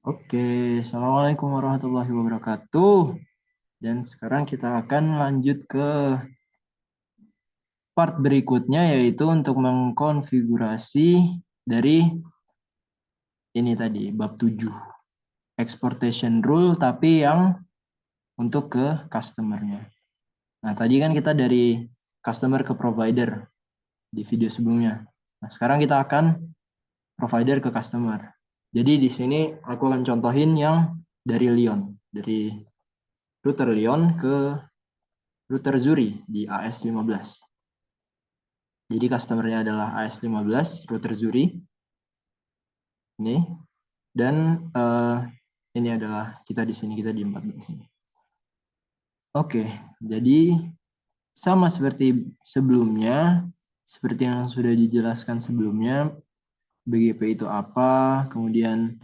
Oke, Assalamualaikum warahmatullahi wabarakatuh. Dan sekarang kita akan lanjut ke part berikutnya, yaitu untuk mengkonfigurasi dari ini tadi, bab 7. Exportation rule, tapi yang untuk ke customer-nya. Nah, tadi kan kita dari customer ke provider di video sebelumnya. Nah, sekarang kita akan provider ke customer. Jadi di sini aku akan contohin yang dari Lyon, dari router Lyon ke router Zuri di AS15. Jadi customer-nya adalah AS15, router Zuri. Ini. Dan ini adalah kita di sini, kita di 14 ini. Oke, jadi sama seperti sebelumnya, seperti yang sudah dijelaskan sebelumnya, BGP itu apa, kemudian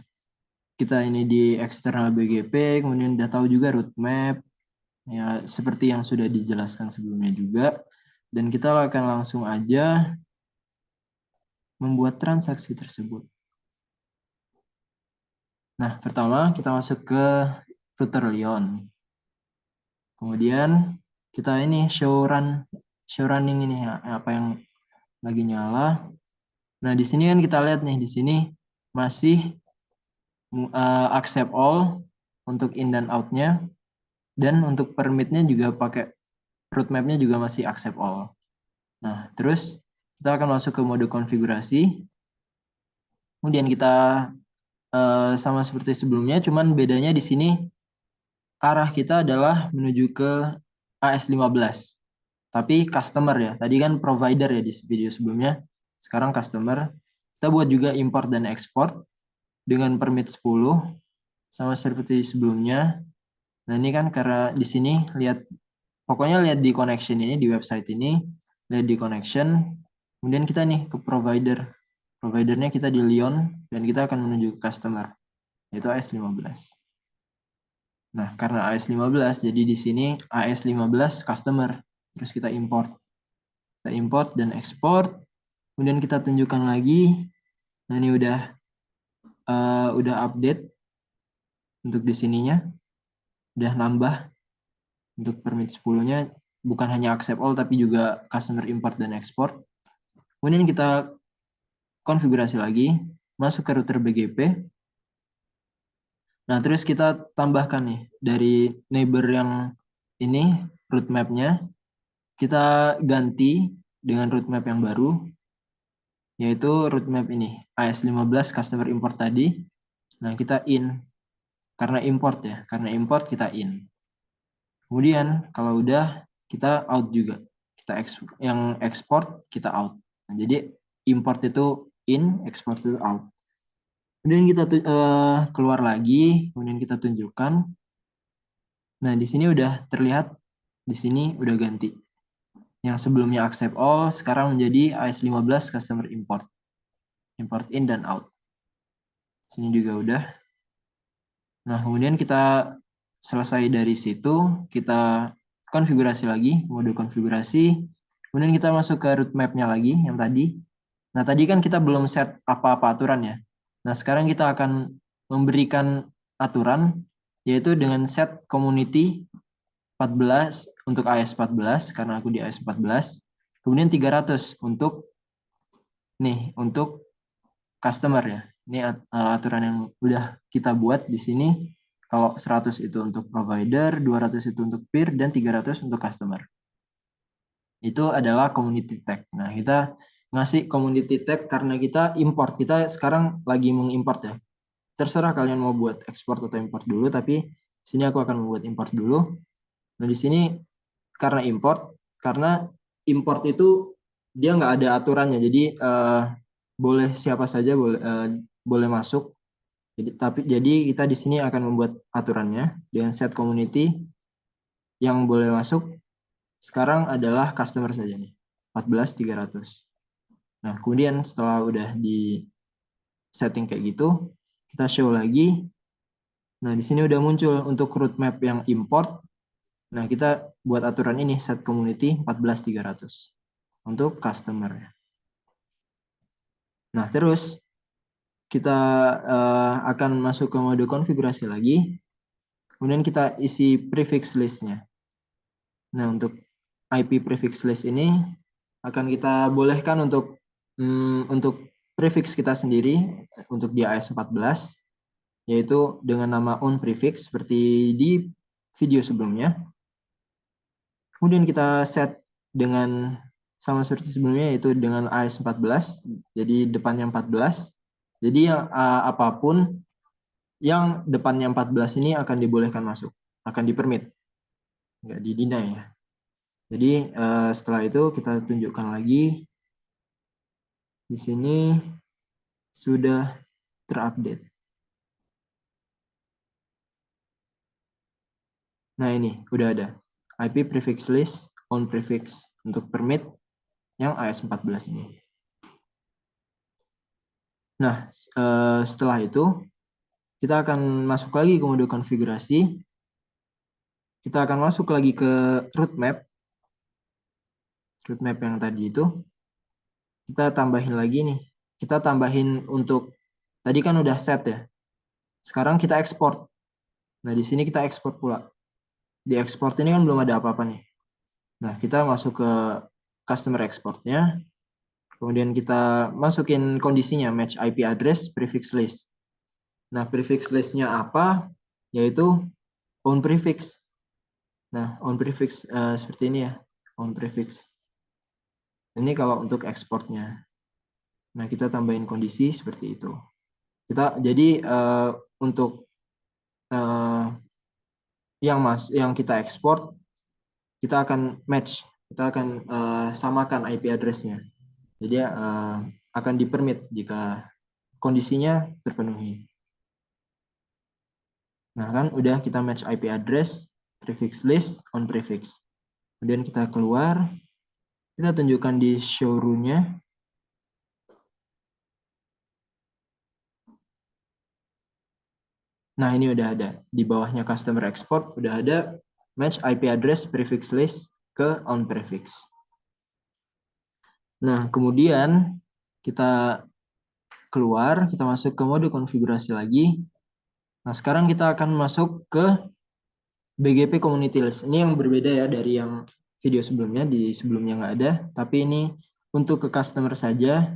kita ini di eksternal BGP, kemudian udah tahu juga route map, ya seperti yang sudah dijelaskan sebelumnya juga. Dan kita akan langsung aja membuat transaksi tersebut. Nah, pertama kita masuk ke router Lyon. Kemudian kita ini show running ini ya, apa yang lagi nyala. Nah, di sini kan kita lihat nih, di sini masih accept all untuk in dan out-nya, dan untuk permit-nya juga pakai route map-nya juga masih accept all. Nah, terus kita akan masuk ke mode konfigurasi. Kemudian kita sama seperti sebelumnya, cuman bedanya di sini arah kita adalah menuju ke AS15. Tapi customer ya, tadi kan provider ya di video sebelumnya, sekarang customer. Kita buat juga import dan export dengan permit 10, sama seperti sebelumnya. Nah ini kan karena di sini lihat, pokoknya lihat di connection ini, di website ini, lihat di connection, kemudian kita nih ke provider. Providernya kita di Lyon, dan kita akan menuju ke customer, yaitu AS15. Nah, karena AS15, jadi di sini AS15 customer. Terus kita import. Kita import dan export. Kemudian kita tunjukkan lagi. Nah, ini udah update untuk di sininya. Udah nambah untuk permit 10-nya. Bukan hanya accept all, tapi juga customer import dan export. Kemudian kita konfigurasi lagi. Masuk ke router BGP. Nah, terus kita tambahkan nih. Dari neighbor yang ini, route map-nya. Kita ganti dengan route map yang baru, yaitu route map ini, AS15 customer import tadi. Nah, kita in, karena import ya, karena import kita in. Kemudian, kalau udah, kita out juga. Yang export, kita out. Nah, jadi, import itu in, export itu out. Kemudian kita keluar lagi, kemudian kita tunjukkan. Nah, di sini udah terlihat, di sini udah ganti. Yang sebelumnya accept all, sekarang menjadi AS15 customer import. Import in dan out. Sini juga udah. Nah, kemudian kita selesai dari situ, kita konfigurasi lagi, mode konfigurasi. Kemudian kita masuk ke route map-nya lagi, yang tadi. Nah, tadi kan kita belum set apa-apa aturan ya. Nah, sekarang kita akan memberikan aturan, yaitu dengan set community 14 untuk AS14, karena aku di AS14. Kemudian 300 untuk customer ya. Ini aturan yang udah kita buat di sini. Kalau 100 itu untuk provider, 200 itu untuk peer, dan 300 untuk customer. Itu adalah community tag. Nah, kita ngasih community tag karena kita import. Kita sekarang lagi mengimport ya. Terserah kalian mau buat export atau import dulu, tapi sini aku akan membuat import dulu. Nah, di sini karena import itu dia nggak ada aturannya. Jadi boleh siapa saja boleh masuk. Jadi kita di sini akan membuat aturannya dengan set community yang boleh masuk sekarang adalah customer saja nih, 14.300. Nah, kemudian setelah udah di setting kayak gitu, kita show lagi. Nah, di sini udah muncul untuk route map yang import. Nah, kita buat aturan ini set community 14.300 untuk customer. Nah, terus kita akan masuk ke mode konfigurasi lagi. Kemudian kita isi prefix listnya. Nah, untuk IP prefix list ini akan kita bolehkan untuk prefix kita sendiri untuk di AS14, yaitu dengan nama onPrefix seperti di video sebelumnya. Kemudian kita set dengan sama seperti sebelumnya, yaitu dengan AS14, jadi depannya 14. Jadi apapun yang depannya 14 ini akan dibolehkan masuk, akan dipermit, nggak di-deny ya. Jadi setelah itu kita tunjukkan lagi, di sini sudah terupdate. Nah ini udah ada IP prefix list on prefix untuk permit yang AS14 ini. Nah setelah itu kita akan masuk lagi ke mode konfigurasi. Kita akan masuk lagi ke root map yang tadi itu. Kita tambahin lagi nih. Kita tambahin untuk tadi kan udah set ya. Sekarang kita ekspor. Nah di sini kita ekspor pula. Di ekspor ini kan belum ada apa-apa nih. Nah kita masuk ke customer exportnya. Kemudian kita masukin kondisinya match IP address prefix list. Nah prefix listnya apa? Yaitu onPrefix. Nah onPrefix seperti ini ya, onPrefix. Ini kalau untuk ekspornya. Nah kita tambahin kondisi seperti itu. Jadi untuk yang kita ekspor, kita akan match, kita akan samakan IP address-nya. Jadi akan dipermit jika kondisinya terpenuhi. Nah kan udah kita match IP address, prefix list, onPrefix. Kemudian kita keluar, kita tunjukkan di showroom-nya. Nah ini udah ada, di bawahnya customer export udah ada match IP address prefix list ke onPrefix. Nah kemudian kita keluar, kita masuk ke mode konfigurasi lagi. Nah sekarang kita akan masuk ke BGP Community List. Ini yang berbeda ya dari yang video sebelumnya, di sebelumnya nggak ada, tapi ini untuk ke customer saja.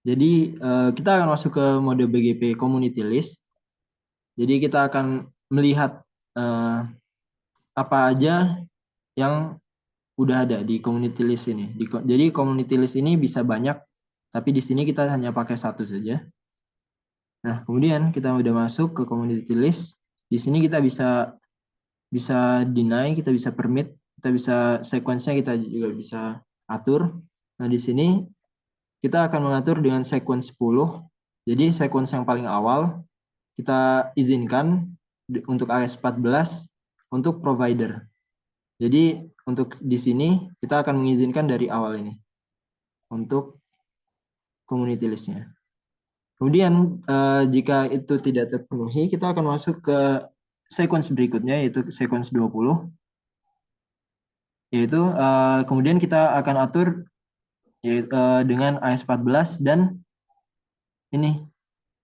Jadi kita akan masuk ke mode BGP Community List. Jadi kita akan melihat apa aja yang udah ada di community list ini. Jadi community list ini bisa banyak, tapi di sini kita hanya pakai satu saja. Nah, kemudian kita udah masuk ke community list. Di sini kita bisa deny, kita bisa permit, kita bisa sequence-nya kita juga bisa atur. Nah, di sini kita akan mengatur dengan sequence 10. Jadi sequence yang paling awal kita izinkan untuk AS14 untuk provider. Jadi untuk di sini kita akan mengizinkan dari awal ini untuk community list-nya. Kemudian jika itu tidak terpenuhi, kita akan masuk ke sequence berikutnya, yaitu sequence 20. Yaitu kemudian kita akan atur dengan AS14 dan ini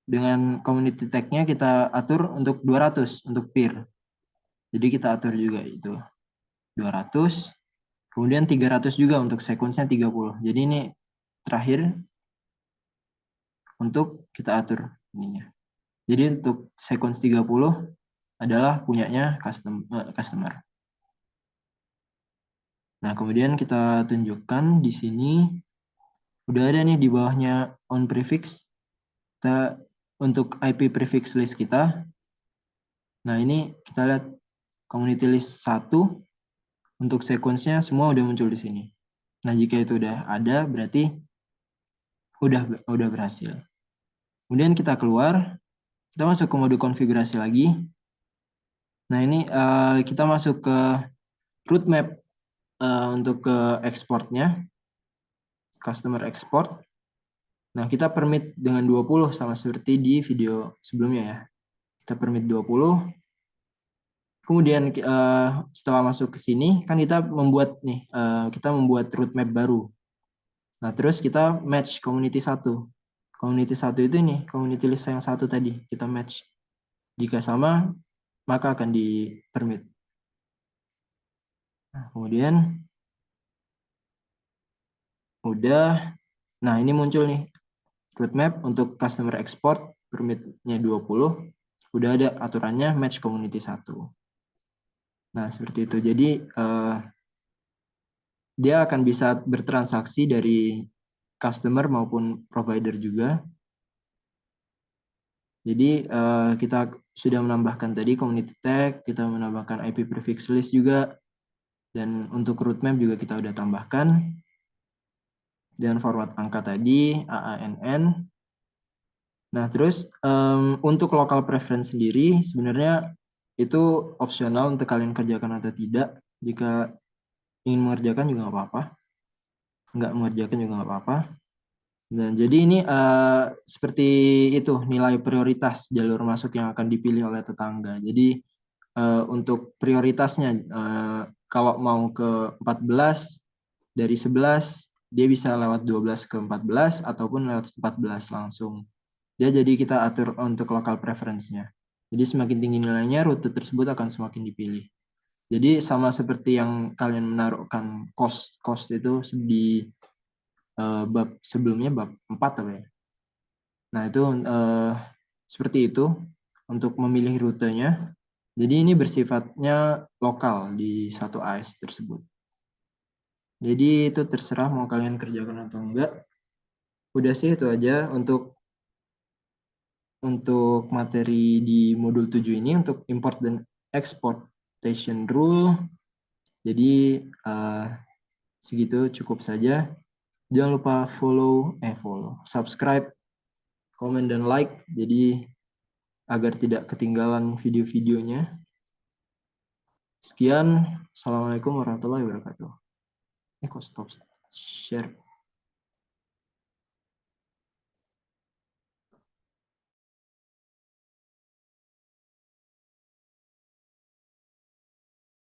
dengan community tag-nya kita atur untuk 200 untuk peer. Jadi kita atur juga itu 200. Kemudian 300 juga untuk sequence-nya 30. Jadi ini terakhir untuk kita atur ininya. Jadi untuk sequence 30 adalah punyanya customer. Nah, kemudian kita tunjukkan di sini udah ada nih di bawahnya onPrefix. Kita untuk IP prefix list kita. Nah, ini kita lihat community list 1 untuk sequence-nya semua udah muncul di sini. Nah, jika itu udah ada berarti udah berhasil. Kemudian kita keluar, kita masuk ke mode konfigurasi lagi. Nah, ini kita masuk ke root map untuk ke exportnya, customer export. Nah, kita permit dengan 20 sama seperti di video sebelumnya ya. Kita permit 20. Kemudian setelah masuk ke sini, kan kita membuat root map baru. Nah, terus kita match community 1. community 1 itu ini, community list yang 1 tadi, kita match. Jika sama, maka akan di permit. Nah, kemudian udah, nah ini muncul nih, roadmap untuk customer export, permitnya 20, udah ada aturannya match community 1. Nah, seperti itu. Jadi, dia akan bisa bertransaksi dari customer maupun provider juga. Jadi kita sudah menambahkan tadi community tag, kita menambahkan IP prefix list juga, dan untuk roadmap juga kita udah tambahkan. Dan format angka tadi, AANN. Nah, terus untuk local preference sendiri, sebenarnya itu opsional untuk kalian kerjakan atau tidak. Jika ingin mengerjakan juga nggak apa-apa. Nggak mengerjakan juga nggak apa-apa. Dan jadi ini seperti itu nilai prioritas jalur masuk yang akan dipilih oleh tetangga. Jadi untuk prioritasnya kalau mau ke 14 dari 11 dia bisa lewat 12 ke 14 ataupun lewat 14 langsung. Jadi kita atur untuk local preference-nya. Jadi semakin tinggi nilainya rute tersebut akan semakin dipilih. Jadi sama seperti yang kalian menaruhkan cost itu di bab sebelumnya, bab 4 apa ya. Nah, itu seperti itu untuk memilih rutenya. Jadi ini bersifatnya lokal di satu AS tersebut. Jadi itu terserah mau kalian kerjakan atau enggak. Udah sih itu aja untuk materi di modul 7 ini untuk import dan exportation rule. Jadi segitu cukup saja. Jangan lupa subscribe, komen, dan like. Jadi agar tidak ketinggalan video-videonya. Sekian. Assalamualaikum warahmatullahi wabarakatuh. Kok stop share?